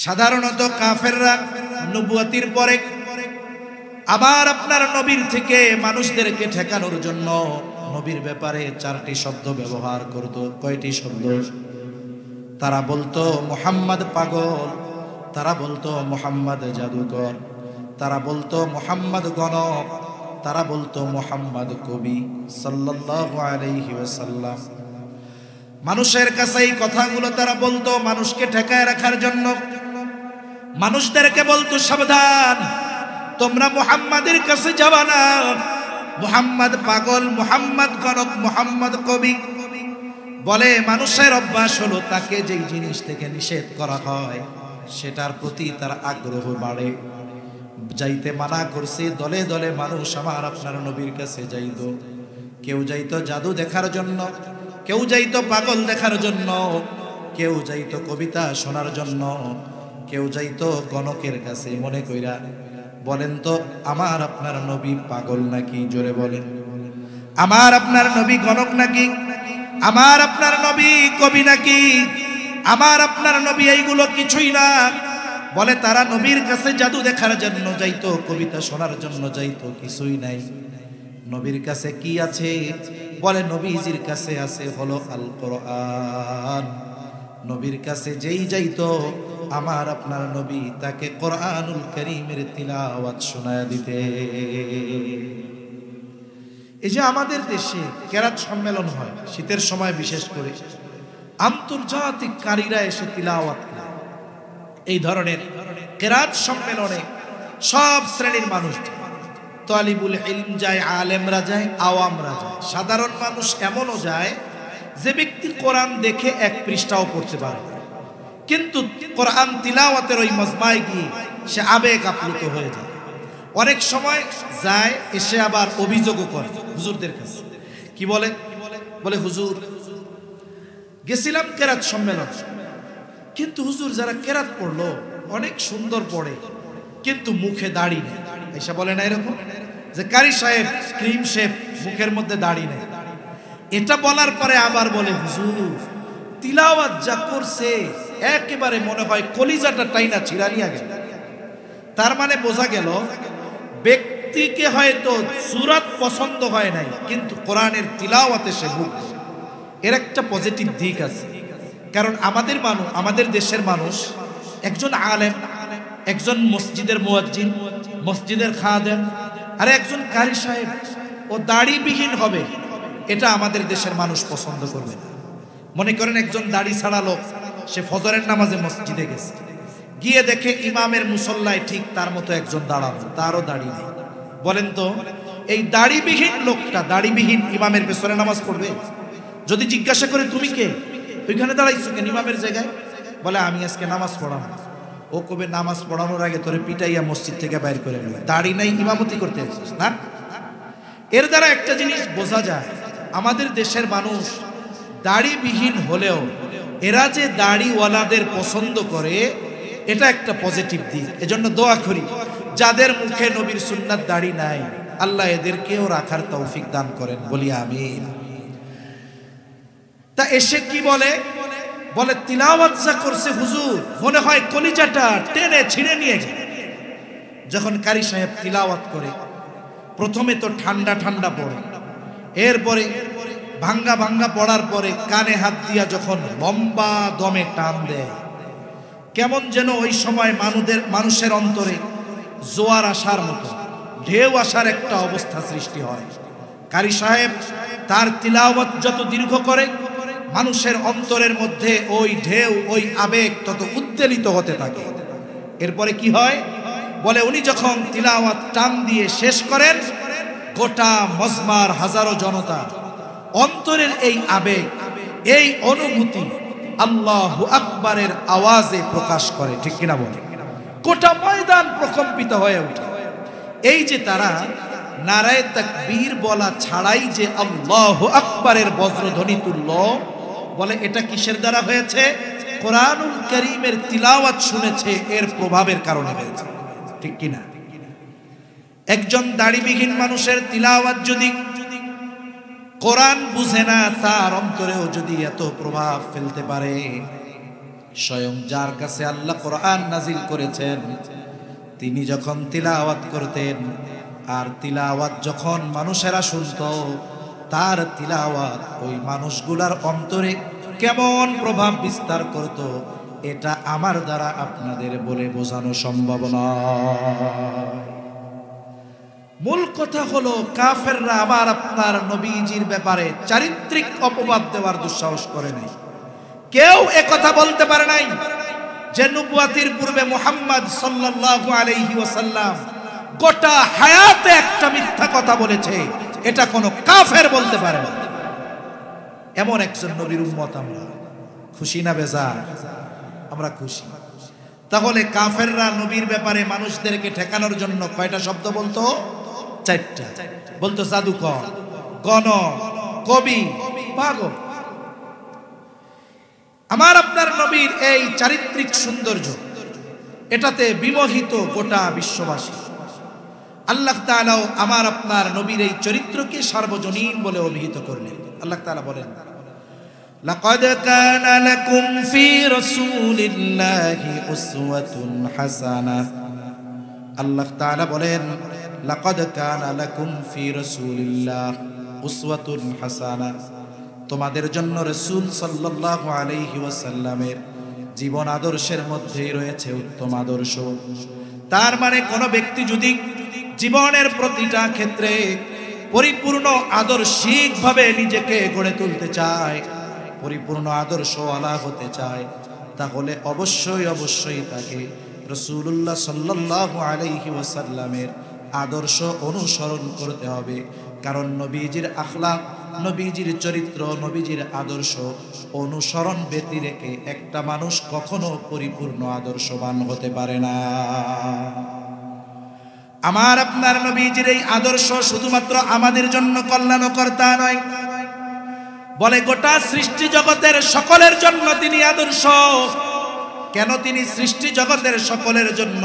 সাধারণত কাফেররা নবুয়তির পরে আবার আপনার নবীর থেকে মানুষদেরকে ঠেকানোর জন্য নবীর ব্যাপারে 4টি শব্দ ব্যবহার করত। কয়টি শব্দ? তারা বলতো মুহাম্মদ পাগল, তারা বলতো মুহাম্মদ জাদুকর, তারা বলতো মুহাম্মদ গণক, তারা বলতো মুহাম্মদ কবি সাল্লাল্লাহু আলাইহি ওয়াসাল্লাম। মানুষের কাছে এই কথাগুলো তারা বলতো মানুষকে ঠেকায় রাখার জন্য। মানুষদেরকে বলতো সাবধান, তোমরা মুহাম্মাদের কাছে যাবা না, মুহাম্মদ পাগল, মুহাম্মদ গণক, মুহাম্মদ কবি। বলে মানুষের অভ্যাস হলো তাকে যেই জিনিস থেকে নিষেধ করা হয় সেটার প্রতি তার আগ্রহ বাড়ে। যাইতে মানা করছে, দলে দলে মানুষ আমার আপনার নবীর কাছে যাইত। কেউ যাইতো জাদু দেখার জন্য, কেউ যাইতো পাগল দেখার জন্য, কেউ যাইতো কবিতা শোনার জন্য, কেউ যাইতো গণকের কাছে। মনে কইরা বলেন তো আমার আপনার নবী পাগল নাকি? জোরে বলেন, আমার আপনার নবী গণক নাকি? আমার আপনার নবী কবি নাকি? আমার আপনার নবী এইগুলো কিছুই না। বলে তারা নবীর কাছে জাদু দেখার জন্য যাইতো, কবিতা শোনার জন্য যাইতো, কিছুই নাই। নবীর কাছে কি আছে? বলে নবীজির কাছে আছে হলো আল কোরআন। নবীর কাছে যেই যাইতো আমার আপনার নবী তাকে কোরআনুল কারীমের তিলাওয়াত শোনায় দিতে। এই যে আমাদের দেশে কেরাত সম্মেলন হয় শীতের সময়, বিশেষ করে আন্তর্জাতিক কারীরা এসে তিলাওয়াত করে। এই ধরনের কেরাত সম্মেলনে সব শ্রেণীর মানুষ যায়, তালিবুল ইলম যায়, আলেমরা যায়, আওয়ামরা যায়, সাধারণ মানুষ এমনও যায় যে ব্যক্তি কোরআন দেখে 1 পৃষ্ঠাও পড়তে পারে না, কিন্তু কোরআন তিলাওয়াতের ওই মজমায় গিয়ে সে আবেগ আপ্লুত হয়ে যায়। অনেক সময় যায় এসে আবার অভিযোগও করে হুজুরদের কাছে। কি বলে? বলে হুজুর গেছিলাম কেরাত সম্মেলন, কিন্তু হুজুর যারা কেরাত পড়লো অনেক সুন্দর পড়ে, কিন্তু মুখে দাড়ি নেই। এসে বলে না এরকম যে কারি সাহেব ক্রিম শেপ, মুখের মধ্যে দাড়ি নেই। এটা বলার পরে আবার বলে হুজুর তিলাওয়াত যা করছে একেবারে মনে হয় কলিজাটা টাইনা ছিঁড়া নিয়ে গেল। তার মানে বোঝা গেল ব্যক্তিকে হয়তো সূরাত পছন্দ হয় নাই, কিন্তু কোরআনের তিলাওয়াতে সে মুগ্ধ। এর একটা পজিটিভ দিক আছে, কারণ আমাদের দেশের মানুষ, একজন আলেম, একজন মসজিদের মুয়াজ্জিন, মসজিদের খাদেম, আর একজন কারি সাহেব ও দাড়িবিহীন হবে, এটা আমাদের দেশের মানুষ পছন্দ করবে না। মনে করেন একজন দাড়ি ছাড়া লোক, সে ফজরের নামাজে মসজিদে গেছে, গিয়ে দেখে ইমামের মুসল্লায় ঠিক তার মতো একজন দাঁড়ানো, তারও দাড়ি নেই। বলেন তো এই দাড়িবিহীন লোকটা দাড়িবিহীন ইমামের পেছনে নামাজ পড়বে? যদি জিজ্ঞাসা করে তুমি কে, ওইখানে দাঁড়াইছো কেন ইমামের জায়গায়? বলে আমি আজকে নামাজ পড়াবো। ও কবে নামাজ পড়ানোর আগে তোরে পিটাইয়া মসজিদ থেকে বাইর করে নেবে, দাড়ি নাই ইমামতি করতে আসছিস না? এর দ্বারা একটা জিনিস বোঝা যায়, আমাদের দেশের মানুষ দাড়িবিহীন হলেও এরা যে দাড়িওয়ালাদের পছন্দ করে, এটা একটা পজিটিভ দিক। এজন্য দোয়া করি যাদের মুখে নবীর সুন্নাত দাড়ি নাই, আল্লাহ এদেরকেও রাখার তৌফিক দান করেন, বলি আমিন। তা এসে কি বলে? বলে তিলাওয়াত যা করছে হুজুর মনে হয় কলিজাটা টেনে ছিঁড়ে নিয়ে গেল। যখন কারি সাহেব তিলাওয়াত করে প্রথমে তো ঠান্ডা ঠান্ডা পড়ে, এরপরে ভাঙ্গা ভাঙ্গা পড়ার পরে কানে হাত দিয়া যখন লম্বা দমে টান দেয়, কেমন যেন ওই সময় মানুষের অন্তরে জোয়ার আসার মতো, ঢেউ আসার একটা অবস্থা সৃষ্টি হয়। কারি সাহেব তার তিলাওয়াত যত দীর্ঘ করে, মানুষের অন্তরের মধ্যে ওই ঢেউ, ওই আবেগ তত উদ্বেলিত হতে থাকে। এরপরে কি হয়? বলে উনি যখন তিলাওয়াত টান দিয়ে শেষ করেন, গোটা মজমার হাজারো জনতা অন্তরের এই আবেগ, এই অনুভূতি আল্লাহু আকবারের আওয়াজে প্রকাশ করে, ঠিক কিনা বলে? গোটা ময়দান প্রকম্পিত হয়ে ওঠে। এই যে তারা নারায়ে তাকবীর বলা ছাড়াই যে আল্লাহু আকবারের বজ্রধ্বনি তুলল, বলে এটা কিসের দ্বারা হয়েছে? কোরআনুল কারীমের তিলাওয়াত শুনেছে, এর প্রভাবের কারণে হয়েছে, ঠিক কিনা? একজন দাড়িবিহীন মানুষের তিলাওয়াত যদি কোরআন বুঝে না, তার অন্তরেও যদি এত প্রভাব ফেলতে পারে, স্বয়ং যার কাছে আল্লাহ কোরআন নাজিল করেছেন তিনি যখন তিলাওয়াত করতেন, আর তিলাওয়াত যখন মানুষেরা শুনতো, তার তিলাওয়াত ওই মানুষগুলার অন্তরে কেমন প্রভাব বিস্তার করত, এটা আমার দ্বারা আপনাদের বলে বোঝানো সম্ভব নয়। মূল কথা হলো কাফেররা আবার আপনার নবীজির ব্যাপারে চারিত্রিক অপবাদ দেওয়ার দুঃসাহস করে নাই। কেউ একথা বলতে পারে নাই যে নবুয়াতির পূর্বে মুহাম্মদ সাল্লাল্লাহু আলাইহি ওয়াসাল্লাম গোটা হায়াতে একটা মিথ্যা কথা বলেছে, এটা কোনো কাফের বলতে পারে না। এমন একজন নবীর উম্মত আমরা। খুশি না বেজার? আমরা খুশি। তাহলে কাফেররা নবীর ব্যাপারে মানুষদেরকে ঠেকানোর জন্য কয়টা শব্দ বলতো? 4টা। বলতো জাদুকর, গণক, কবি, পাগল। আমার আপনার নবীর এই চারিত্রিক সৌন্দর্য, এটাতে বিমোহিত গোটা বিশ্ববাসী। আল্লাহ তাআলাও আমার আপনার নবীর এই চরিত্রকে সার্বজনীন বলে অভিহিত করলেন। আল্লাহ তাআলা বলেন, লাকাদ কানা লাকুম ফি রাসূলিল্লাহি উসওয়াতুন হাসানাহ। আল্লাহ তাআলা বলেন, লাকাদ কানা লাকুম ফি রাসূলিল্লাহ উসওয়াতুন হাসানাহ। তোমাদের জন্য রাসূল সাল্লাল্লাহু আলাইহি ওয়াসাল্লামের জীবন আদর্শের মধ্যেই রয়েছে উত্তম আদর্শ। তার মানে কোন ব্যক্তি যদি জীবনের প্রতিটা ক্ষেত্রে পরিপূর্ণ আদর্শিকভাবে নিজেকে গড়ে তুলতে চায়, পরিপূর্ণ আদর্শওয়ালা হতে চায়, তাহলে অবশ্যই তাকে রাসূলুল্লাহ সাল্লাল্লাহু আলাইহি ওয়াসাল্লামের আদর্শ অনুসরণ করতে হবে। কারণ নবীজির আখলাক, নবীজির চরিত্র, নবীজির আদর্শ অনুসরণ ব্যতি রেখে একটা মানুষ কখনো পরিপূর্ণ আদর্শবান হতে পারে না। আমার আপনার নবীজির এই আদর্শ শুধুমাত্র আমাদের জন্য কল্যাণকর তা নয়, বলে গোটা সৃষ্টি জগতের সকলের জন্য তিনি আদর্শ। কেন তিনি সৃষ্টি জগতের সকলের জন্য,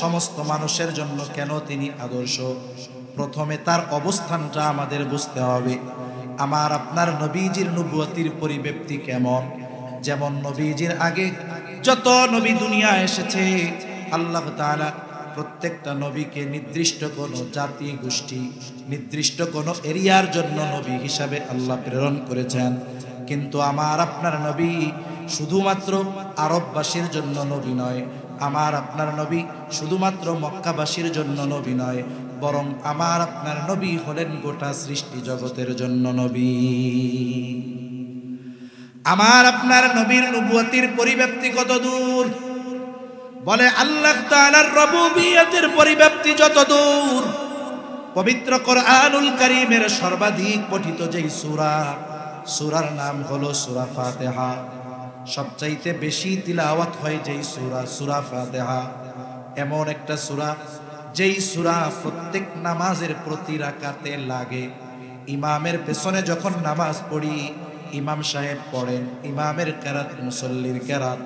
সমস্ত মানুষের জন্য কেন তিনি আদর্শ? প্রথমে তার অবস্থানটা আমাদের বুঝতে হবে। আমার আপনার নবীজির নবুয়তির পরিব্যাপ্তি কেমন? যেমন নবীজির আগে যত নবী দুনিয়া এসেছে, আল্লাহ তাআলা প্রত্যেকটা নবীকে নির্দিষ্ট কোনো জাতি গোষ্ঠী, নির্দিষ্ট কোনো এরিয়ার জন্য নবী হিসাবে আল্লাহ প্রেরণ করেছেন। কিন্তু আমার আপনার নবী শুধুমাত্র আরববাসীর জন্য নবী নয়, আমার আপনার নবী শুধুমাত্র মক্কাবাসীর জন্য নবী নয়, বরং আমার আপনার নবী হলেন গোটা সৃষ্টি জগতের জন্য নবী। আমার আপনার নবীর নবুয়তির পরিব্যাপ্তি কত দূর? বলে আল্লাহ তাআলার রুবুবিয়তের পরিব্যাপ্তি যত দূর, পবিত্র কোরআনুল কারীমের সর্বাধিক পঠিত যেই সূরার নাম হলো সূরা ফাতিহা। সবচাইতে বেশি তিলাওয়াত হয় যেই সূরা ফাতিহা। এমন একটা সূরা যেই সূরা প্রত্যেক নামাজের প্রতি রাকাতে লাগে। ইমামের পেছনে যখন নামাজ পড়ি, ইমাম সাহেব পড়েন, ইমামের কেরাত মুসল্লির কেরাত।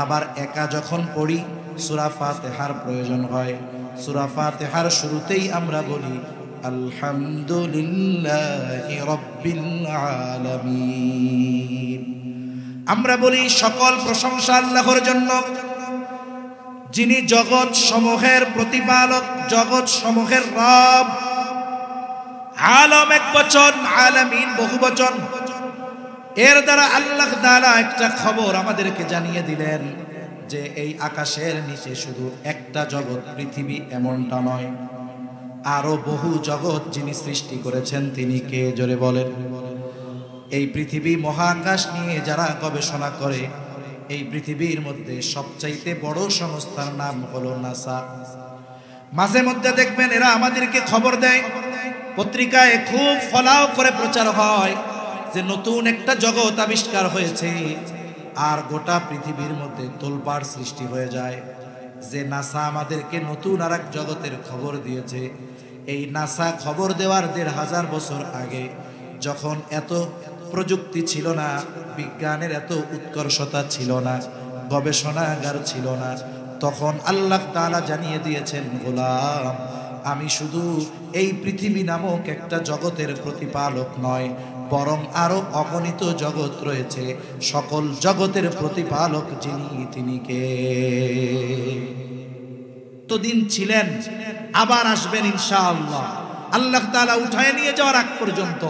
আবার একা যখন পড়ি, সূরা ফাতিহার প্রয়োজন হয়। সূরা ফাতিহার শুরুতেই আমরা বলি আলহামদুলিল্লাহি রাব্বিল আলামিন। আমরা বলি সকল প্রশংসা আল্লাহর জন্য, যিনি জগৎ সমূহের প্রতিপালক, জগৎ সমূহের রব। আলম এক বচন, আলামিন বহু বচন। এর দ্বারা আল্লাহ তাআলা একটা খবর আমাদেরকে জানিয়ে দিলেন যে এই আকাশের নিচে শুধু একটা জগৎ পৃথিবী এমনটা নয়, আরো বহু জগৎ যিনি সৃষ্টি করেছেন তিনি কে? জোরে বলেন। এই পৃথিবী মহাকাশ নিয়ে যারা গবেষণা করে, এই পৃথিবীর মধ্যে সবচাইতে বড় সংস্থার নাম হলো নাসা। মাঝে মধ্যে দেখবেন এরা আমাদেরকে খবর দেয়, পত্রিকায় খুব ফলাও করে প্রচার হয় যে নতুন একটা জগৎ আবিষ্কার হয়েছে, আর গোটা পৃথিবীর মধ্যে তোলপাড় সৃষ্টি হয়ে যায় যে নাসা আমাদেরকে নতুন আর এক জগতের খবর দিয়েছে। এই নাসা খবর দেওয়ার ১৫০০ বছর আগে, যখন এত প্রযুক্তি ছিল না, বিজ্ঞানের এত উৎকর্ষতা ছিল না, গবেষণাগার ছিল না, তখন আল্লাহ তাআলা জানিয়ে দিয়েছেন, গোলাম আমি শুধু এই পৃথিবী নামক একটা জগতের প্রতিপালক নয়, বরং আরো অগণিত জগৎ রয়েছে, সকল জগতের প্রতিপালক যিনি, তিনি কে? তো দিন ছিলেন, আবার আসবেন ইনশাআল্লাহ। আল্লাহ তাআলা উঠায় নিয়ে যাওয়ার আগ পর্যন্ত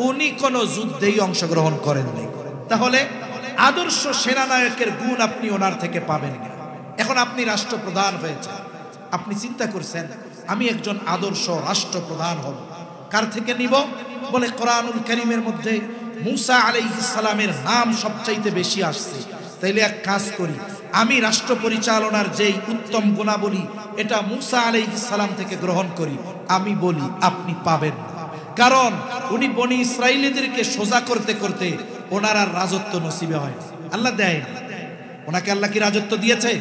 উনি কোনো যুদ্ধেই অংশগ্রহণ করেননি। তাহলে আদর্শ সেনানায়কের গুণ আপনি ওনার থেকে পাবেন না। এখন আপনি রাষ্ট্রপ্রধান হয়েছে, আপনি চিন্তা করছেন আমি একজন আদর্শ রাষ্ট্রপ্রধান হব, কার থেকে নিব? বলে কোরআনুল কারীমের মধ্যে মূসা আলাইহিস সালামের নাম সবচাইতে বেশি আসছে। তাইলে এক কাজ করি, আমি রাষ্ট্র পরিচালনার যেই উত্তম গুণাবলী এটা মূসা আলাইহিস সালাম থেকে গ্রহণ করি। আমি বলি আপনি পাবেন না, কারণ উনি বনি ইসরাইলীদেরকে সোজা করতে করতে ওনার আর রাজত্ব নসিবে হয়, আল্লাহ দেয় না। ওনাকে আল্লাহ কি রাজত্ব দিয়েছে?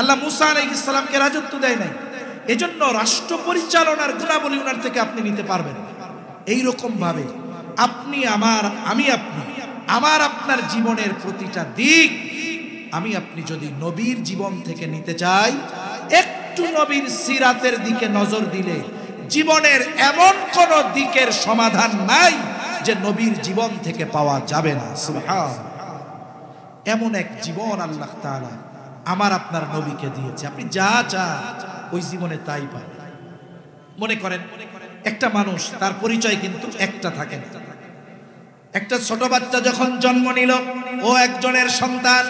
আল্লাহ মূসা আলাইহিস সালামকে রাজত্ব দেয় নাই। এজন্য রাষ্ট্র পরিচালনার গুণাবলী ওনার থেকে আপনি নিতে পারবেন না। এইরকম ভাবে আপনি আমার আপনার জীবনের প্রতিটা দিক আমি আপনি যদি নবীর জীবন থেকে নিতে চাই, একটু নবীর সিরাতের দিকে নজর দিলে জীবনের এমন কোন দিকের সমাধান নাই যে নবীর জীবন থেকে পাওয়া যাবে না। সুবহান, এমন এক জীবন আল্লাহ তাআলা আমার আপনার নবীকে দিয়েছে। আপনি যা চান ওই জীবনে তাই পাবেন। মনে করেন একটা মানুষ, তার পরিচয় কিন্তু একটা থাকে না। একটা ছোট বাচ্চা যখন জন্ম নিল, ও একজনের সন্তান।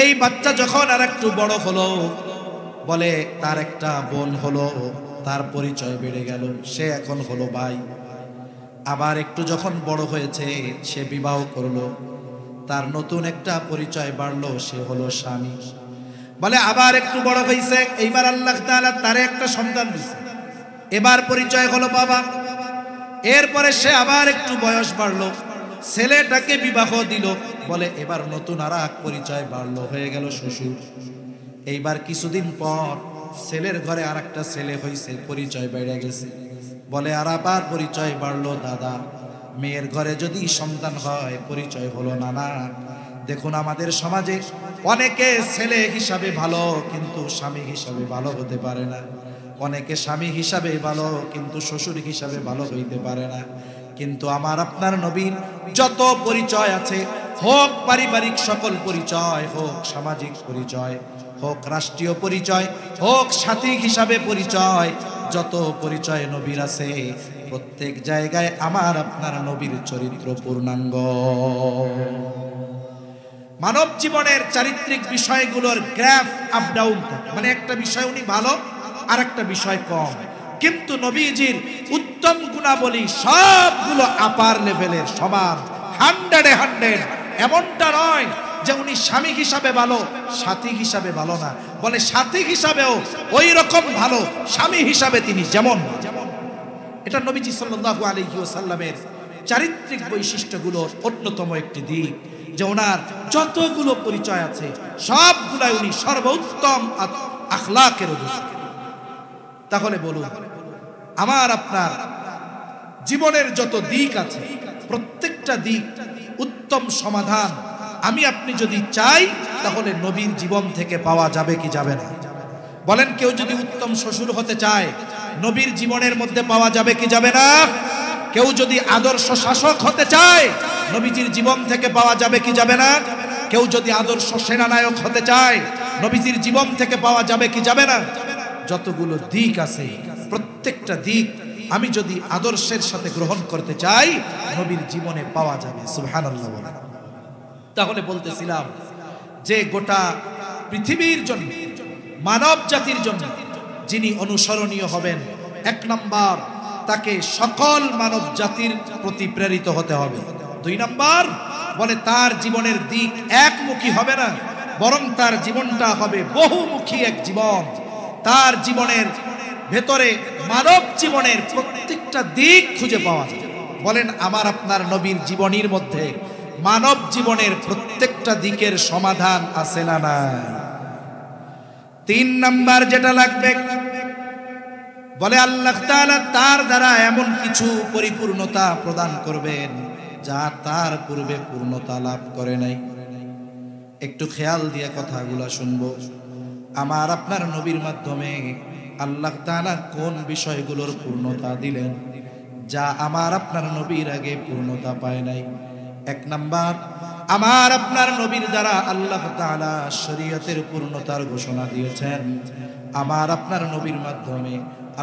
এই বাচ্চা যখন আর একটু বড় হলো, বলে তার একটা বোন হলো, তার পরিচয় বেড়ে গেল, সে এখন হলো ভাই। আবার একটু যখন বড় হয়েছে, সে বিবাহ করলো, তার নতুন একটা পরিচয় বাড়লো, সে হলো স্বামী। বলে আবার একটু বড় হয়েছে, এইবার আল্লাহ তাআলা তারে একটা সন্তান দিয়েছে, এবার পরিচয় হলো বাবা। এরপরে সে আবার একটু বয়স বাড়লো, ছেলেটাকে বিবাহ দিল, বলে এবার নতুন আর এক পরিচয় বাড়লো, হয়ে গেল শ্বশুর। এইবার কিছুদিন পর ছেলের ঘরে আর একটা ছেলে হয়েছে, পরিচয় বেড়ে গেছে, বলে আর আবার পরিচয় বাড়লো দাদা। মেয়ের ঘরে যদি সন্তান হয়, পরিচয় হলো নানা। দেখুন আমাদের সমাজে অনেকে ছেলে হিসাবে ভালো কিন্তু স্বামী হিসাবে ভালো হতে পারে না, অনেকে স্বামী হিসাবে ভালো কিন্তু শ্বশুর হিসাবে ভালো হইতে পারে না। কিন্তু আমার আপনার নবীর যত পরিচয় আছে, হোক পারিবারিক সকল পরিচয়, হোক সামাজিক পরিচয়, হোক রাষ্ট্রীয় পরিচয়, হোক সাথী হিসাবে পরিচয়, যত পরিচয় নবীর আছে, প্রত্যেক জায়গায় আমার আপনার নবীর চরিত্র পূর্ণাঙ্গ। মানব জীবনের চারিত্রিক বিষয়গুলোর গ্রাফ আপ ডাউন থাকে, মানে একটা বিষয় উনি ভালো আর একটা বিষয় কম, কিন্তু নবীজির উত্তম গুণাবলী সবগুলো আপার লেভেলের সমান, 100-100। এমনটা নয় যে উনি স্বামী হিসাবে ভালো, সাথী হিসাবে ভালো না, বলে সাথী হিসাবেও ওই রকম ভালো, স্বামী হিসাবে তিনি যেমন। এটা নবীজি সাল্লাল্লাহু আলাইহি ওয়াসাল্লামের চারিত্রিক বৈশিষ্ট্যগুলোর অন্যতম একটি দিক, যে ওনার যতগুলো পরিচয় আছে সবগুলাই উনি সর্বোত্তম আখলাকের অধিকারী। তাহলে বলুন, আমার আপনার জীবনের যত দিক আছে, প্রত্যেকটা দিক উত্তম সমাধান আমি আপনি যদি চাই, তাহলে নবীর জীবন থেকে পাওয়া যাবে কি যাবে না? বলেন, কেউ যদি উত্তম শ্বশুর হতে চায়, নবীর জীবনের মধ্যে পাওয়া যাবে কি যাবে না? কেউ যদি আদর্শ শাসক হতে চায়, নবীজির জীবন থেকে পাওয়া যাবে কি যাবে না? কেউ যদি আদর্শ সেনানায়ক হতে চায়, নবীজির জীবন থেকে পাওয়া যাবে কি যাবে না? যতগুলো দিক আছে, প্রত্যেকটা দিক আমি যদি আদর্শের সাথে গ্রহণ করতে চাই, নবীর জীবনে পাওয়া যাবে। সুবহানাল্লাহ বলেন। তাহলে বলতেছিলাম যে গোটা পৃথিবীর জন্য, মানব জাতির জন্য যিনি অনুসরণীয় হবেন, 1 নাম্বার, তাকে সকল মানব জাতির প্রতি প্রেরিত হতে হবে। 2 নাম্বার, বলে তার জীবনের দিক একমুখী হবে না, বরং তার জীবনটা হবে বহুমুখী এক জীবন। তার জীবনের ভেতরে মানব জীবনের প্রত্যেকটা দিক খুঁজে পাওয়া যায়। বলেন, আমার আপনার নবীর জীবনীর মধ্যে মানব জীবনের প্রত্যেকটা দিকের সমাধান আছে না নাই? 3 নাম্বার যেটা লাগবে, বলে আল্লাহ তাআলা তার দ্বারা এমন কিছু পরিপূর্ণতা প্রদান করবেন যা তার পূর্বে পূর্ণতা লাভ করে নাই। একটু খেয়াল দিয়ে কথাগুলো শুনবো। আমার আপনার নবীর মাধ্যমে আল্লাহ তাআলা কোন বিষয়গুলোর পূর্ণতা দিলেন, যা আমার আপনার নবীর আগে পূর্ণতা পায় নাই। এক নাম্বার, আমার আপনার নবীর দ্বারা আল্লাহ তাআলা শরীয়তের পূর্ণতার ঘোষণা দিয়েছেন। আমার আপনার নবীর মাধ্যমে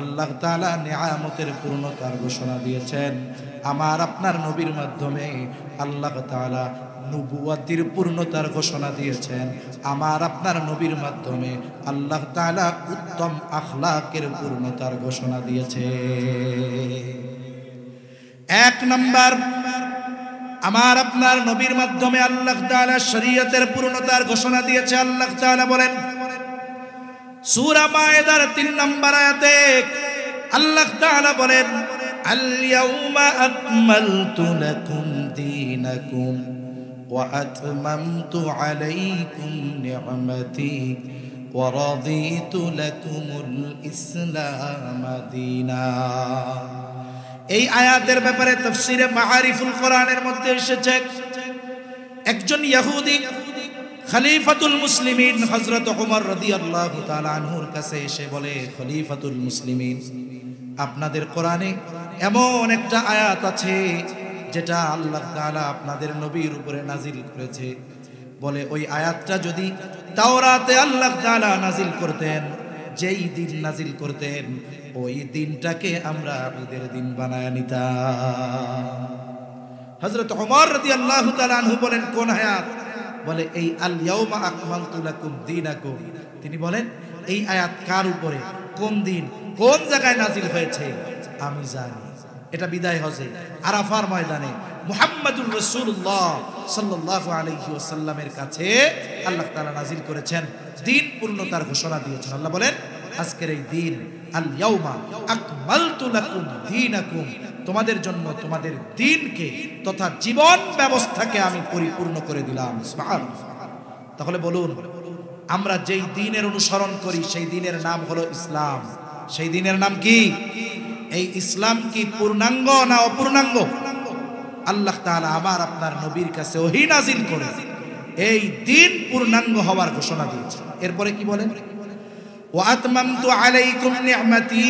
আল্লাহ তাআলা নিয়ামতের পূর্ণতার ঘোষণা দিয়েছেন। আমার আপনার নবীর মাধ্যমে আল্লাহ তাআলা নবুয়তের পূর্ণতার ঘোষণা দিয়েছেন। আমার আপনার নবীর মাধ্যমে আল্লাহ তাআলা উত্তম আখলাকের পূর্ণতার ঘোষণা দিয়েছে। এক নাম্বার, আমার আপনার নবীর মাধ্যমে আল্লাহ তাআলা শরীয়তের পূর্ণতার ঘোষণা দিয়েছে। আল্লাহ তাআলা বলেন সূরা মায়েদার ৩ নম্বর আয়াতে আল্লাহ তাআলা বলেন আল ইয়াউমা আকমালতু লাকুম দীনাকুম ওয়া আতমামতু আলাইকুম নি'মাতি ওয়া রাদিতু লাকুমুল ইসলাম দীনা। এই আয়াতের ব্যাপারে তাফসীরে মাআরিফুল কোরআনের মধ্যে এসেছে, একজন ইহুদি খলিফাতুল মুসলিমিন হযরত ওমর রাদিয়াল্লাহু তাআলা আনহুর কাছে এসে বলে, খলিফাতুল মুসলিমিন, আপনাদের কোরআনে এমন একটা আয়াত আছে যেটা আল্লাহ তাআলা আপনাদের নবীর উপরে নাজিল করেছে। বলে ওই আয়াতটা যদি তাওরাতে আল্লাহ তাআলা নাজিল করতেন, যেই দিন নাজিল করতেন ওই দিনটাকে আমরা ঈদের দিন বানায় নিতাম। হযরত ওমর রাদিয়াল্লাহু তাআলা আনহু বলেন কোন আয়াত? বলে এই আল ইয়াউমা আকমালতু লাকুম দীনাকুম। তিনি বলেন এই আয়াত কার উপরে, কোন দিন, কোন জায়গায় নাজিল হয়েছে আমি জানি। এটা বিদায় হজে আরাফার ময়দানে মুহাম্মাদুর রাসূলুল্লাহ সাল্লাল্লাহু আলাইহি ওয়াসাল্লামের কাছে আল্লাহ তাআলা নাজিল করেছেন, দিন পূর্ণতার ঘোষণা দিয়েছেন। আল্লাহ বলেন আজকের এই দিন আল ইয়াউমা আকমালতু লাকুম দীনাকুম, তোমাদের জন্য তোমাদের দিনকে তথা জীবন ব্যবস্থাকে আমি পরিপূর্ণ করে দিলাম। সুবহানাল্লাহ। তাহলে বলুন, আমরা যেই দ্বীনের অনুসরণ করি সেই দ্বীনের নাম হলো ইসলাম। সেই দ্বীনের নাম কি? এই ইসলাম কি পূর্ণাঙ্গ না অপূর্ণাঙ্গ? আল্লাহ তাআলা আমার আপনার নবীর কাছে ওহী নাজিল করে এই দ্বীন পূর্ণাঙ্গ হওয়ার ঘোষণা দিয়েছেন। এরপরে কি বলেন? ওয়া আতমামতু আলাইকুম নি'মাতি,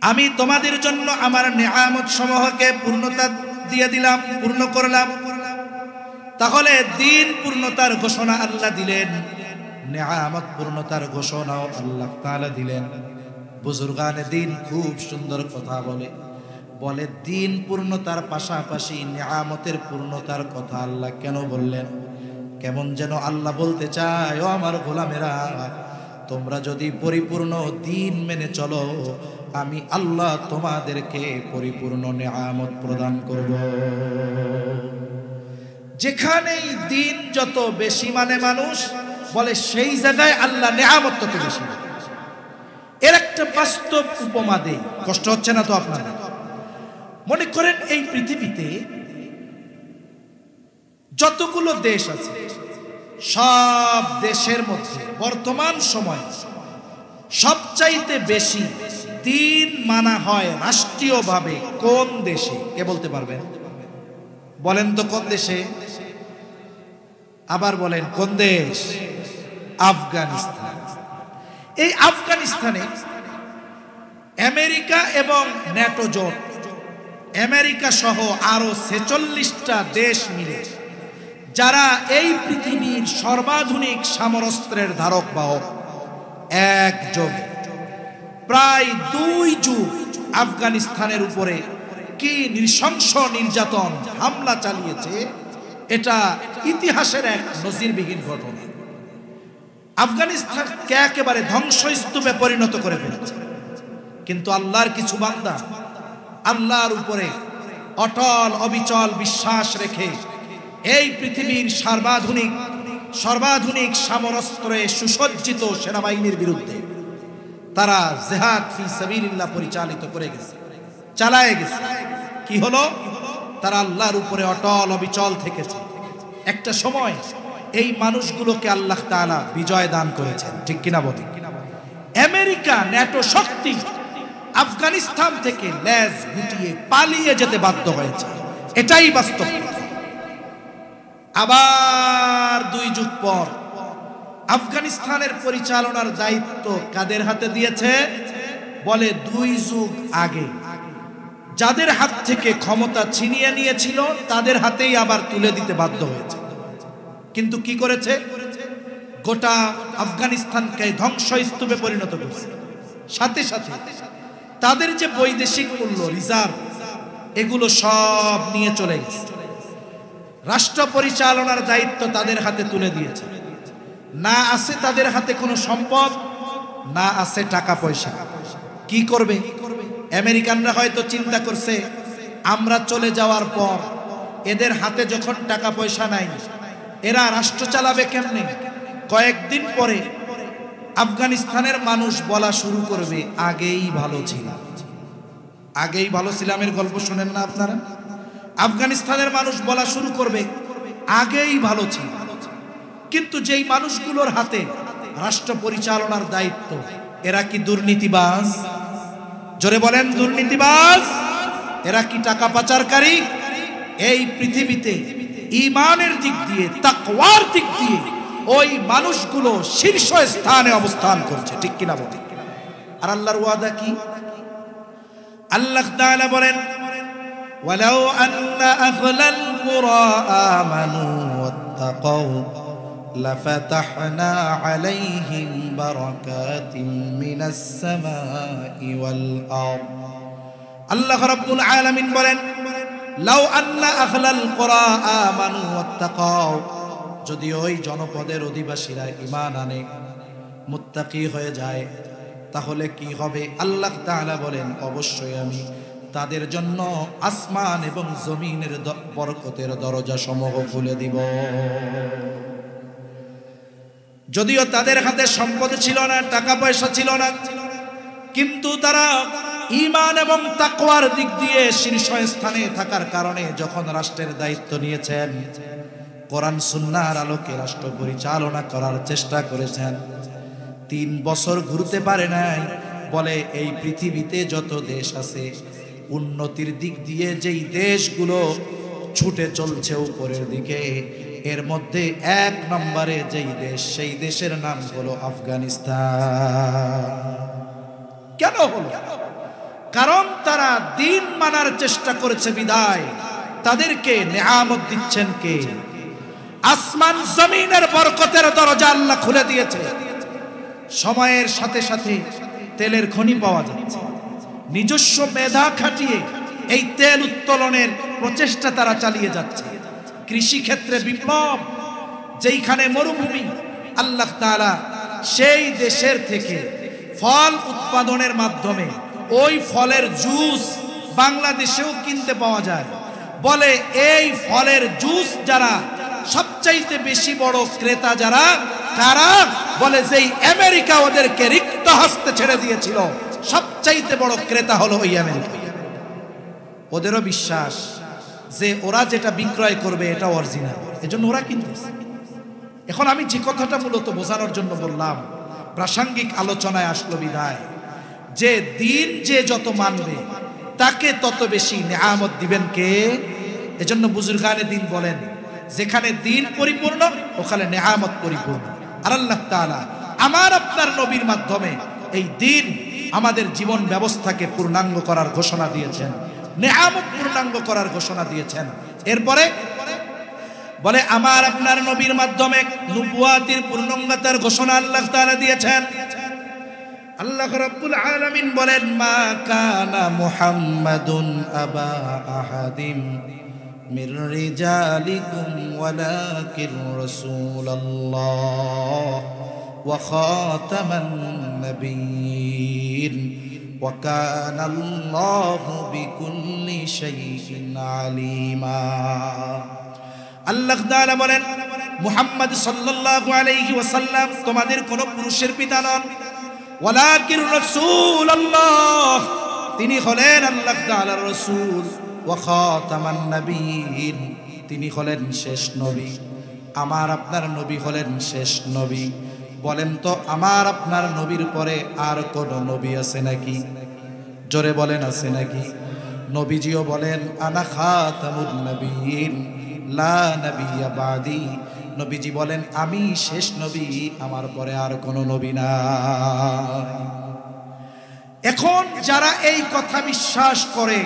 আমি তোমাদের জন্য আমার নিয়ামত সমূহকে পূর্ণতা দিয়ে দিলাম, পূর্ণ করলাম। তাহলে দ্বীন পূর্ণতার ঘোষণা আল্লাহ দিলেন, নিয়ামত পূর্ণতার ঘোষণাও আল্লাহ তাআলা দিলেন। বুজুর্গানে দ্বীন খুব সুন্দর কথা বলে দ্বীন পূর্ণতার পাশাপাশি নিয়ামতের পূর্ণতার কথা আল্লাহ কেন বললেন? কেমন যেন আল্লাহ বলতে চায়, ও আমার গোলামেরা, তোমরা যদি পরিপূর্ণ দ্বীন মেনে চলো, আমি আল্লাহ তোমাদেরকে পরিপূর্ণ নিয়ামত প্রদান করব। যেখানেই দ্বীন যত বেশি মানে মানুষ বলে, সেই জায়গায় আল্লাহ নিয়ামত তত বেশি। এর একটা বাস্তব উপমা দেই, কষ্ট হচ্ছে না তো আপনাদের? মনে করেন এই পৃথিবীতে যতগুলো দেশ আছে, সব দেশের মধ্যে বর্তমান সময় সবচাইতে বেশি দ্বীন মানা হয় রাষ্ট্রীয়ভাবে কোন দেশে? কে বলতে পারবেন? বলেন তো কোন দেশে? আবার বলেন কোন দেশ? আফগানিস্তান। এই আফগানিস্তানে আমেরিকা এবং ন্যাটো জোট, আমেরিকা সহ আরো 46টা দেশ মিলে যারা এই পৃথিবীর সর্বাধুনিক সমরাস্ত্রের ধারক বাহক, একযোগে প্রায় 2 যুগ আফগানিস্তানের উপরে কি নৃশংস নির্যাতন হামলা চালিয়েছে, এটা ইতিহাসের এক নজিরবিহীন ঘটনা। আফগানিস্তানকে একেবারে ধ্বংসস্তূপে পরিণত করে ফেলেছে। কিন্তু আল্লাহর কিছু বান্দা আল্লাহর উপরে অটল অবিচল বিশ্বাস রেখে এই পৃথিবীর সর্বাধুনিক সমরাস্ত্রে সুসজ্জিত সেনাবাহিনীর বিরুদ্ধে তারা জিহাদ ফি সাবিলিল্লাহ পরিচালিত করে গেছে, চালায় গেছে। কি হলো? তারা আল্লাহর উপরে অটল অবিচল থেকেছে। একটা সময় এই মানুষগুলোকে আল্লাহ তাআলা বিজয় দান করেছেন, ঠিক কিনা বলেন? আমেরিকা ন্যাটো শক্তি আফগানিস্তান থেকে লেজ গুটিয়ে পালিয়ে যেতে বাধ্য হয়েছে, এটাই বাস্তব। আবার 2 যুগ পর আফগানিস্তানের পরিচালনার দায়িত্ব কাদের হাতে দিয়েছে? বলে 2 যুগ আগে যাদের হাত থেকে ক্ষমতা ছিনিয়ে নিয়েছিল তাদের হাতেই আবার তুলে দিতে বাধ্য হয়েছে। কিন্তু কি করেছে? গোটা আফগানিস্তানকে ধ্বংসস্তূপে পরিণত করেছে। সাথে সাথে তাদের যে বৈদেশিক মূল্য রিজার্ভ এগুলো সব নিয়ে চলে গেছে। রাষ্ট্র পরিচালনার দায়িত্ব তাদের হাতে তুলে দিয়েছে। না আছে তাদের হাতে কোনো সম্পদ, না আছে টাকা পয়সা। কি করবে? আমেরিকানরা হয়তো চিন্তা করছে আমরা চলে যাওয়ার পর এদের হাতে যখন টাকা পয়সা নাই, এরা রাষ্ট্র চালাবে কেমনে? কয়েকদিন পরে আফগানিস্তানের মানুষ বলা শুরু করবে আগেই ভালো ছিলাম। আগেই ভালো ছিলামের গল্প শোনেন না আপনারা? আফগানিস্তানের মানুষ বলা শুরু করবে আগেই ভালো ছিল। কিন্তু যেই মানুষগুলোর হাতে রাষ্ট্র পরিচালনার দায়িত্ব, এরা কি দুর্নীতিবাজ? জোরে বলেন, দুর্নীতিবাজ? এরা কি টাকা পাচারকারী? এই পৃথিবীতে ঈমানের দিক দিয়ে, তাকওয়ার দিক দিয়ে ওই মানুষগুলো শীর্ষ স্থানে অবস্থান করছে, ঠিক কিনা বলেন? আর আল্লাহর ওয়াদা কি? আল্লাহ তাআলা বলেন ওয়ালাউ আন্না আহলাল কুরা আমানু ওয়াত্তাকাউ লাফাতাহনা আলাইহিম বারাকাতিম মিনাস সামাই ওয়াল আরদ। আল্লাহ রাব্বুল আলামিন বলেন লাউ আন্না আহলাল কুরা আমানু ওয়াত্তাকাউ, যদি ওই জনপদের অধিবাসীরা ঈমান আনে, মুত্তাকি হয়ে যায়, তাহলে কি হবে? আল্লাহ তাআলা বলেন অবশ্যই আমি তাদের জন্য আসমান এবং জমিনের বরকতের দরজা সমূহ খুলে দিব। যদিও তাদের হাতে সম্পদ ছিল না, টাকা পয়সা ছিল না, কিন্তু তারা ঈমান এবং তাকওয়ার দিক দিয়ে শীর্ষস্থানে থাকার কারণে যখন রাষ্ট্রের দায়িত্ব নিয়েছেন, কোরআন সুন্নাহর আলোকে রাষ্ট্র পরিচালনা করার চেষ্টা করেছেন। 3 বছর ঘুরতে পারে নাই। বলে এই পৃথিবীতে যত দেশ আছে, উন্নতির দিক দিয়ে যেই দেশগুলো ছুটে চলছে উপরের দিকে, এর মধ্যে 1 নম্বরে যেই দেশ, সেই দেশের নাম হলো আফগানিস্তান। কেন হলো? কারণ তারা দিন মানার চেষ্টা করেছে বিদায় তাদেরকে নেয়ামত দিচ্ছেন কে? আসমান জমিনের বরকতের দরজা আল্লাহ খুলে দিয়েছে। সময়ের সাথে সাথে তেলের খনি পাওয়া যাচ্ছে। নিজস্ব মেধা খাটিয়ে এই তেল উত্তোলনের প্রচেষ্টা তারা চালিয়ে যাচ্ছে। কৃষি ক্ষেত্রে বিপ্লব, যেইখানে মরুভূমি, আল্লাহ তাআলা সেই দেশের থেকে ফল উৎপাদনের মাধ্যমে ওই ফলের জুস বাংলাদেশেও কিনতে পাওয়া যায়। বলে এই ফলের জুস যারা সবচাইতে বেশি বড় ক্রেতা যারা, কারা? বলে যেই আমেরিকা ওদেরকে রিক্ত হস্তে ছেড়ে দিয়েছিল, সবচাইতে বড় ক্রেতা হলো ওই আমেরিকা। ওদেরও বিশ্বাস যে ওরা যেটা বিক্রয় করবে এটা অরিজিনাল, এজন্য ওরা কিনতেছে। এখন আমি যে কথাটা মূলত বোঝানোর জন্য বললাম, প্রাসঙ্গিক আলোচনায় আসলো বিদায়, যে দিন যে যত মানবে তাকে তত বেশি নেয়ামত দিবেন কে? এজন্য বুজুর্গানে দিন বলেন যেখানে দিন পরিপূর্ণ ওখানে নেয়ামত পরিপূর্ণ। আর আল্লাহ তাআলা আমার আপনার নবীর মাধ্যমে এই দিন আমাদের জীবন ব্যবস্থাকে পূর্ণাঙ্গ করার ঘোষণা দিয়েছেন, নেয়ামত পূর্ণাঙ্গ করার ঘোষণা দিয়েছেন। এরপরে বলে আমার আপনার নবীর মাধ্যমে নবুয়াতের পূর্ণাঙ্গতার ঘোষণা আল্লাহ তাআলা দিয়েছেন। আল্লাহ রাব্বুল আলামিন বলেন মা কানা মুহাম্মাদুন আবা আহাদিম মির রিজালিকুম ওয়ালাকিন রাসূলুল্লাহ ওয়া খাতামান নাবিয়্যিন ওয়া কানাল্লাহু বিকুল্লি শাইইন আলিমা। আল্লাহ তাআলা বলেন মুহাম্মদ সাল্লাল্লাহু আলাইহি ওয়াসাল্লাম তোমাদের কোন পুরুষের পিতা নন, ওয়ালাকিন রাসূলুল্লাহ, তিনি হলেন আল্লাহ তাআলার রাসূল, ওয়া খাতামান নাবিয়্যিন, তিনি হলেন শেষ নবী। আমার আপনার নবী হলেন শেষ নবী। বলেন তো আমার আপনার নবীর পরে আর কোন নবী আছে নাকি? জোরে বলেন আছে নাকি? নবীজিও বলেন আনা খাতামুন নাবিয়্যিন লা নাবিয়্যা বাদি, নবীজি বলেন আমি শেষ নবী, আমার পরে আর কোনো নবী নাই। এখন যারা এই কথা বিশ্বাস করে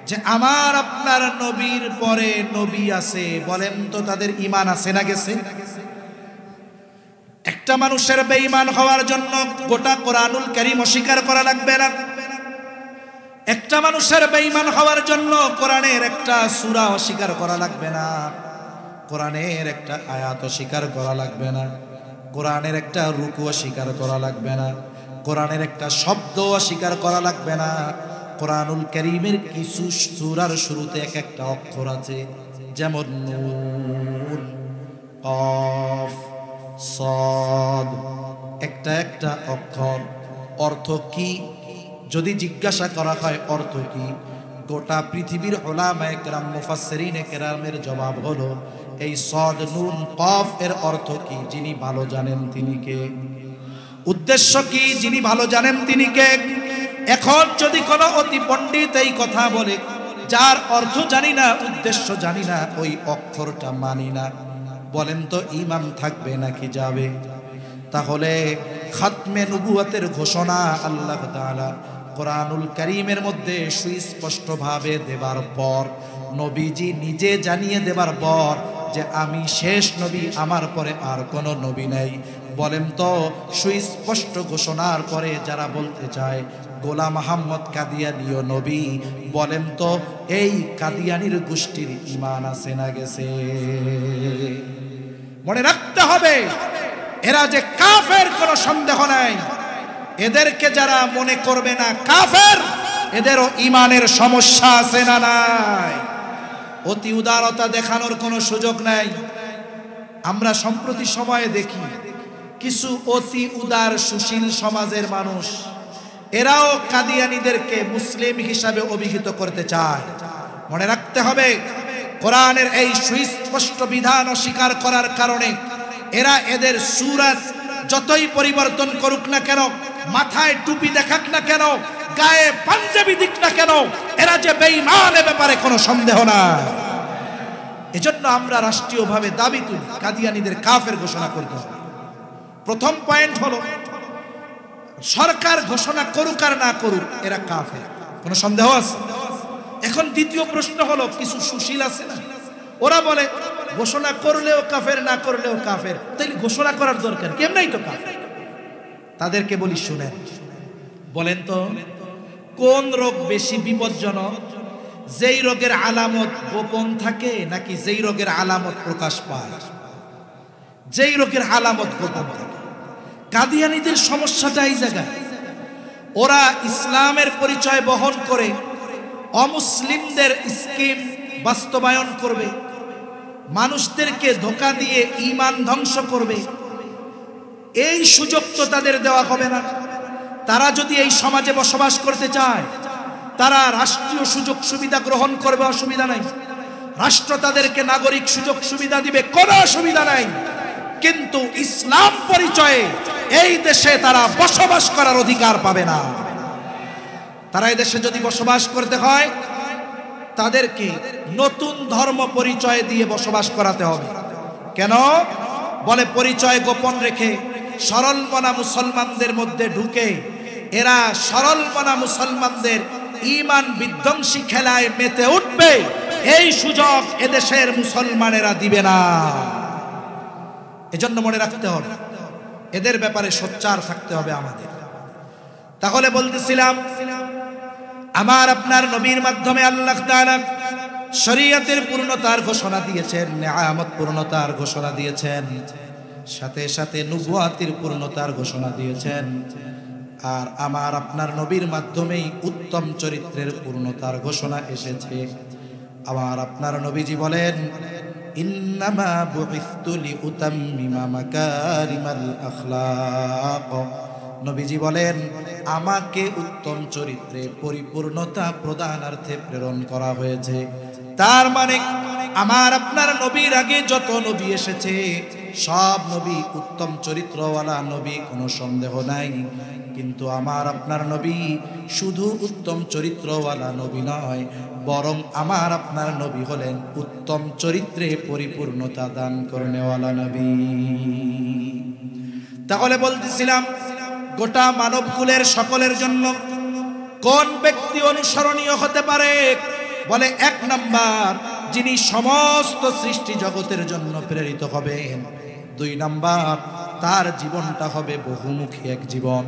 যে আমার আপনার নবীর পরে নবী আছে, বলেন তো তাদের ঈমান আছে না গেছে? একটা মানুষের বেঈমান হওয়ার জন্য গোটা কোরআনুল কারীম অস্বীকার করা লাগবে না। একটা মানুষের বেঈমান হওয়ার জন্য কোরআনের একটা সূরা অস্বীকার করা লাগবে না, কোরআনের একটা আয়াত অস্বীকার করা লাগবে না, কোরআনের একটা রুকু অস্বীকার করা লাগবে না, কোরআনের একটা শব্দ অস্বীকার করা লাগবে না। কোরআনুল কারীমের কিছু সূরার শুরুতে এক একটা অক্ষর আছে, যেমন নুন, কফ, সদ, একটা একটা অক্ষর। অর্থ কি যদি জিজ্ঞাসা করা হয় অর্থ কি, গোটা পৃথিবীর উলামায়ে কেরাম মুফাসসিরিনে কেরামের জবাব হলো এই সদ নুন কফ এর অর্থ কি যিনি ভালো জানেন তিনি কে, উদ্দেশ্য কি যিনি ভালো জানেন তিনি কে। এখন যদি কোনো অতি পণ্ডিত এই কথা বলে যার অর্থ জানি না, উদ্দেশ্য জানি না, ওই অক্ষরটা মানি না, বলেন তো ঈমান থাকবে নাকি যাবে? তাহলে খাতমে নবুয়তের ঘোষণা আল্লাহ তাআলা কোরআনুল কারীমের মধ্যে সুস্পষ্টভাবে দেবার পর, নবীজি নিজে জানিয়ে দেবার পর যে আমি শেষ নবী, আমার পরে আর কোনো নবী নাই, বলেন তো সুস্পষ্ট ঘোষণার পরে যারা বলতে চায় গোলাম আহমদ কাদিয়ানীও নবী, বলেন তো এই কাদিয়ানির গোষ্ঠীর ঈমান আছে না গেছে? মনে রাখতে হবে এরা যে কাফের কোনো সন্দেহ নাই। এদেরকে যারা মনে করবে না কাফের, এদেরও ঈমানের সমস্যা আছে না নাই? অতি উদারতা দেখানোর কোনো সুযোগ নাই। আমরা সম্প্রতি সময়ে দেখি কিছু অতি উদার সুশীল সমাজের মানুষ, এরাও কাদিয়ানীদেরকে মুসলিম হিসাবে অভিহিত করতে চায়। মনে রাখতে হবে কোরআনের এই সুস্পষ্ট বিধান অস্বীকার করার কারণে এরা এদের সূরত যতই পরিবর্তন করুক না কেন, মাথায় টুপি দেখাক না কেন, গায়ে পাঞ্জাবি দিক না কেন, এরা যে বেঈমান এ ব্যাপারে কোনো সন্দেহ নাই। এজন্য আমরা রাষ্ট্রীয়ভাবে দাবি তুলি কাদিয়ানীদের কাফের ঘোষণা করতে হবে। প্রথম পয়েন্ট হলো সরকার ঘোষণা করুক আর না করুক এরা কাফের, কোনো সন্দেহ আছে? এখন দ্বিতীয় প্রশ্ন হলো কিছু সুশীল আছে না, ওরা বলে ঘোষণা করলেও কাফের না করলেও কাফের, তাইলে ঘোষণা করার দরকার কি, এমনিই তো কাফের। তাদেরকে বলি শুনেন, বলেন তো কোন রোগ বেশি বিপজ্জনক, যেই রোগের আলামত গোপন থাকে নাকি যেই রোগের আলামত প্রকাশ পায়? যেই রোগের আলামত গোপন থাকে। কাদিয়ানীদের সমস্যাটা এই জায়গায়, ওরা ইসলামের পরিচয় বহন করে অমুসলিমদের স্কিম বাস্তবায়ন করবে, মানুষদেরকে ধোঁকা দিয়ে ঈমান ধ্বংস করবে। এই সুযোগ তো তাদের দেওয়া হবে না। তারা যদি এই সমাজে বসবাস করতে চায়, তারা রাষ্ট্রীয় সুযোগ সুবিধা গ্রহণ করবে, অসুবিধা নাই। রাষ্ট্র তাদেরকে নাগরিক সুযোগ সুবিধা দিবে, কোনো অসুবিধা নাই। কিন্তু ইসলাম পরিচয়ে এই দেশে তারা বসবাস করার অধিকার পাবে না। তারা এই দেশে যদি বসবাস করতে হয়, তাদেরকে নতুন ধর্ম পরিচয় দিয়ে বসবাস করাতে হবে। কেন? বলে পরিচয় গোপন রেখে সরলমনা মুসলমানদের মধ্যে ঢুকে এরা সরলমনা মুসলমানদের ঈমান বিধ্বংসী খেলায় মেতে উঠবে, এই সুযোগ এদেশের মুসলমানেরা দিবে না। এজন্য মনে রাখতে হবে এদের ব্যাপারে সোচ্চার থাকতে হবে আমাদের। তাহলে বলতেছিলাম আমার আপনার নবীর মাধ্যমে আল্লাহ তাআলা শরীয়তের পূর্ণতার ঘোষণা দিয়েছেন, নিয়ামত পূর্ণতার ঘোষণা দিয়েছেন, সাথে সাথে নবুয়াতের পূর্ণতার ঘোষণা দিয়েছেন। আর আমার আপনার নবীর মাধ্যমেই উত্তম চরিত্রের পূর্ণতার ঘোষণা এসেছে। আমার আপনার নবীজি বলেন ইন্নামা বুইসতু লিউতাম্মিমা মাকারিমাল আখলাক। নবীজি বলেন আমাকে উত্তম চরিত্রে পরিপূর্ণতা প্রদানার্থে প্রেরণ করা হয়েছে। তার মানে আমার আপনার নবীর আগে যত নবী এসেছে সব নবী উত্তম চরিত্রওয়ালা নবী, কোনো সন্দেহ নাই। কিন্তু আমার আপনার নবী শুধু উত্তম চরিত্রওয়ালা নবী নয়, বরং আমার আপনার নবী হলেন উত্তম চরিত্রে পরিপূর্ণতা দান করনেওয়ালা নবী। তাহলে বলতেছিলাম গোটা মানবকুলের সকলের জন্য কোন ব্যক্তি অনুসরণীয় হতে পারে? বলে 1 নাম্বার, যিনি সমস্ত সৃষ্টি জগতের জন্য প্রেরিত হবেন। 2 নাম্বার, তার জীবনটা হবে বহুমুখী এক জীবন।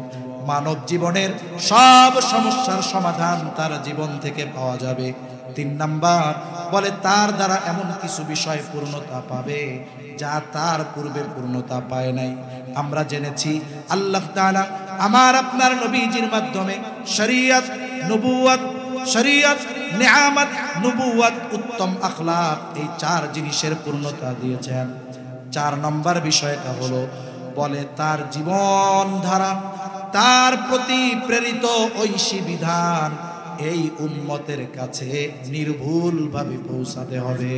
মানব জীবনের সব সমস্যার সমাধান তার জীবন থেকে পাওয়া যাবে। 3 নাম্বার, বলে তার দ্বারা এমন কিছু বিষয় পূর্ণতা পাবে যা তার পূর্বে পূর্ণতা পায় নাই। আমরা জেনেছি আল্লাহ তাআলা আমার আপনার নবীজির মাধ্যমে শরীয়ত, নবুয়ত, শরীয়ত, নিয়ামত, নবুয়ত, উত্তম আখলাক, এই 4 জিনিসের পূর্ণতা দিয়েছেন। 4 নম্বর বিষয়টা হলো, বলে তার জীবন ধারা, তার প্রতি প্রেরিত ঐশী বিধান এই উম্মতের কাছে নির্ভুলভাবে পৌঁছাতে হবে।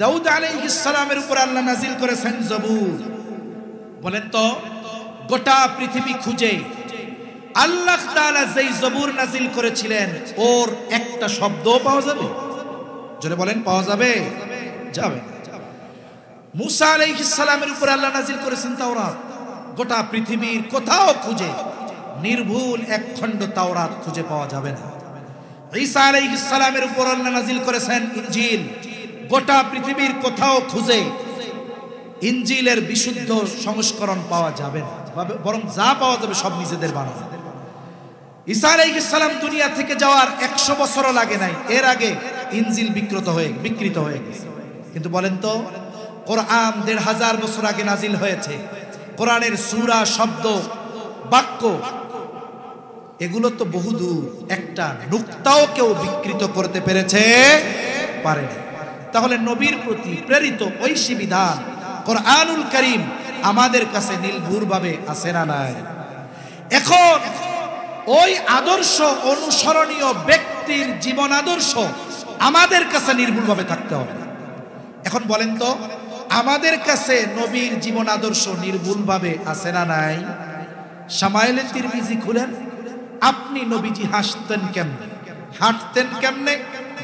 দাউদ আলাইহিস সালামের উপর আল্লাহ নাজিল করেছেন জবুর। বলেন তো, গোটা পৃথিবী খুঁজে আল্লাহ তাআলা যেই জবুর নাজিল করেছিলেন ওর একটা শব্দও পাওয়া যাবে? জোরে বলেন, পাওয়া যাবে? যাবে না। মুসা আলাইহিস সালামের উপর আল্লাহ নাজিল করেছেন তাওরাত। গোটা পৃথিবীর কোথাও খুঁজে নির্ভুল এক খণ্ড তাওরাত খুঁজে পাওয়া যাবে না। ঈসা আলাইহিস সালামের উপর আল্লাহ নাজিল করেছেন ইনজিল। গোটা পৃথিবীর কোথাও খুঁজে ইনজিলের বিশুদ্ধ সংস্করণ পাওয়া যাবে না, বরং যা পাওয়া যাবে সব নিজেদের বানানো। ঈসা আলাইহিস সালাম দুনিয়া থেকে যাওয়ার 100 বছরও লাগে নাই, এর আগে ইনজিল বিকৃত হয়ে গেছে। কিন্তু বলেন তো, কোরআন 1500 বছর আগে নাজিল হয়েছে। কোরআনের সূরা, শব্দ, বাক্য এগুলো তো বহুদূর, একটা নুক্তাও কেউ বিকৃত করতে পেরেছে পারেনি। তাহলে নবীর প্রতি প্রেরিত ঐশী বিধান কোরআনুল কারীম আমাদের কাছে নির্ভুলভাবে আছে না নাই? এখন ওই আদর্শ অনুসরণীয় ব্যক্তির জীবন আদর্শ আমাদের কাছে নির্ভুলভাবে থাকতে হবে। এখন বলেন তো, আমাদের কাছে নবীর জীবন আদর্শ নির্ভুলভাবে আছে না নাই? শামাইলে তিরমিজি খুলেন, আপনি নবীজি হাসতেন কেমনে, হাঁটতেন কেমনে,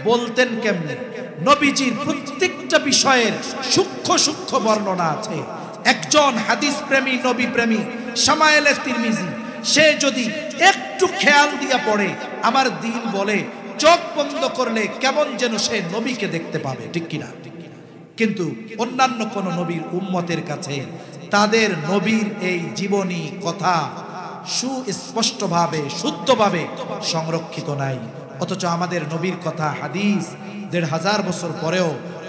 বলতেন কেমনে, নবীজির প্রত্যেকটা বিষয়ের সূক্ষ্ম সূক্ষ্ম বর্ণনা আছে। একজন হাদিস প্রেমী, নবী প্রেমী শামাইলে তিরমিজি, সে যদি একটু খেয়াল দিয়া পড়ে, আমার দিল বলে চোখ বন্ধ করলে কেমন যেন সে নবীকে দেখতে পাবে, ঠিক কিনা? কিন্তু অন্যান্য কোন নবীর উম্মতের কাছে তাদের নবীর এই জীবনী কথা সুস্পষ্টভাবে, শুদ্ধভাবে সংরক্ষিত নাই। অথচ আমাদের নবীর কথা হাদিস 1500 বছর পরেও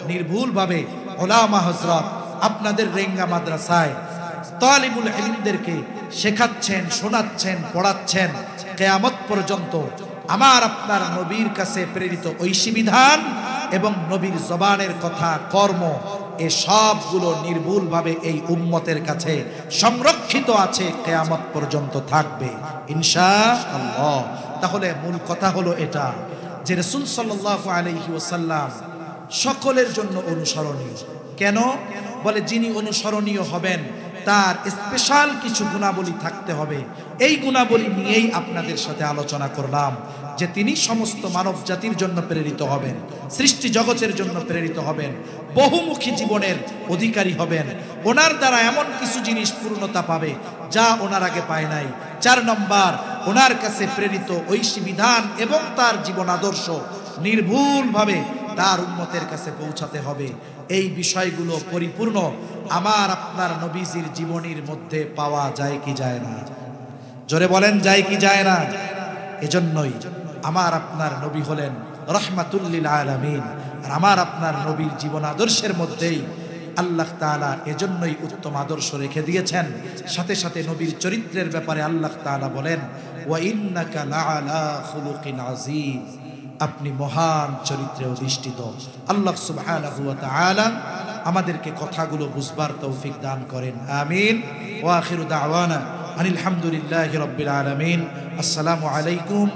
নির্ভুলভাবে উলামা হযরত আপনাদের রেঙ্গা মাদ্রাসায় তালিবুল ইলমদেরকে শেখাচ্ছেন, শোনাচ্ছেন, পড়াচ্ছেন। কিয়ামত পর্যন্ত আমার আপনার নবীর কাছে প্রেরিত ঐশী বিধান এবং নবীর জবানের কথা, কর্ম, এ সবগুলো নির্ভুলভাবে এই উম্মতের কাছে সংরক্ষিত আছে, কিয়ামত পর্যন্ত থাকবে ইনশাআল্লাহ। তাহলে মূল কথা হলো এটা যে রাসূল সাল্লাল্লাহু আলাইহি ওয়াসাল্লাম সকলের জন্য অনুসরণীয়। কেন? বলে যিনি অনুসরণীয় হবেন তার স্পেশাল কিছু গুণাবলী থাকতে হবে। এই গুণাবলী নিয়েই আপনাদের সাথে আলোচনা করলাম যে তিনি সমস্ত মানব জাতির জন্য প্রেরিত হবেন, সৃষ্টি জগতের জন্য প্রেরিত হবেন, বহুমুখী জীবনের অধিকারী হবেন। ওনার দ্বারা এমন কিছু জিনিস পূর্ণতা পাবে যা ওনার আগে পায় নাই। 4 নম্বর, ওনার কাছে প্রেরিত ঐশী বিধান এবং তার জীবন আদর্শ নির্ভুলভাবে তার উম্মতের কাছে পৌঁছাতে হবে। এই বিষয়গুলো পরিপূর্ণ আমার আপনার নবীজির জীবনীর মধ্যে পাওয়া যায় কি যায় না? জোরে বলেন, যায় কি যায় না? এজন্যই আমার আপনার নবী হলেন রাহমাতুল লিল আলামিন। আর আমার আপনার নবীর জীবন আদর্শের মধ্যেই আল্লাহ তাআলা এজন্যই উত্তম আদর্শ রেখে দিয়েছেন। সাথে সাথে নবীর চরিত্রের ব্যাপারে আল্লাহ তাআলা বলেন, ওয়া ইন্নাকা লাআলা খুলুকিন আযীম, আপনি মহান চরিত্রে অধিষ্ঠিত। আল্লাহ সুবহানাহু ওয়া তাআলা আমাদেরকে কথাগুলো বুঝবার তৌফিক দান করেন, আমিন। ওয়া আখিরু দাওয়ানা আনিল হামদুলিল্লাহি রাব্বিল আলামিন। আসসালামু আলাইকুম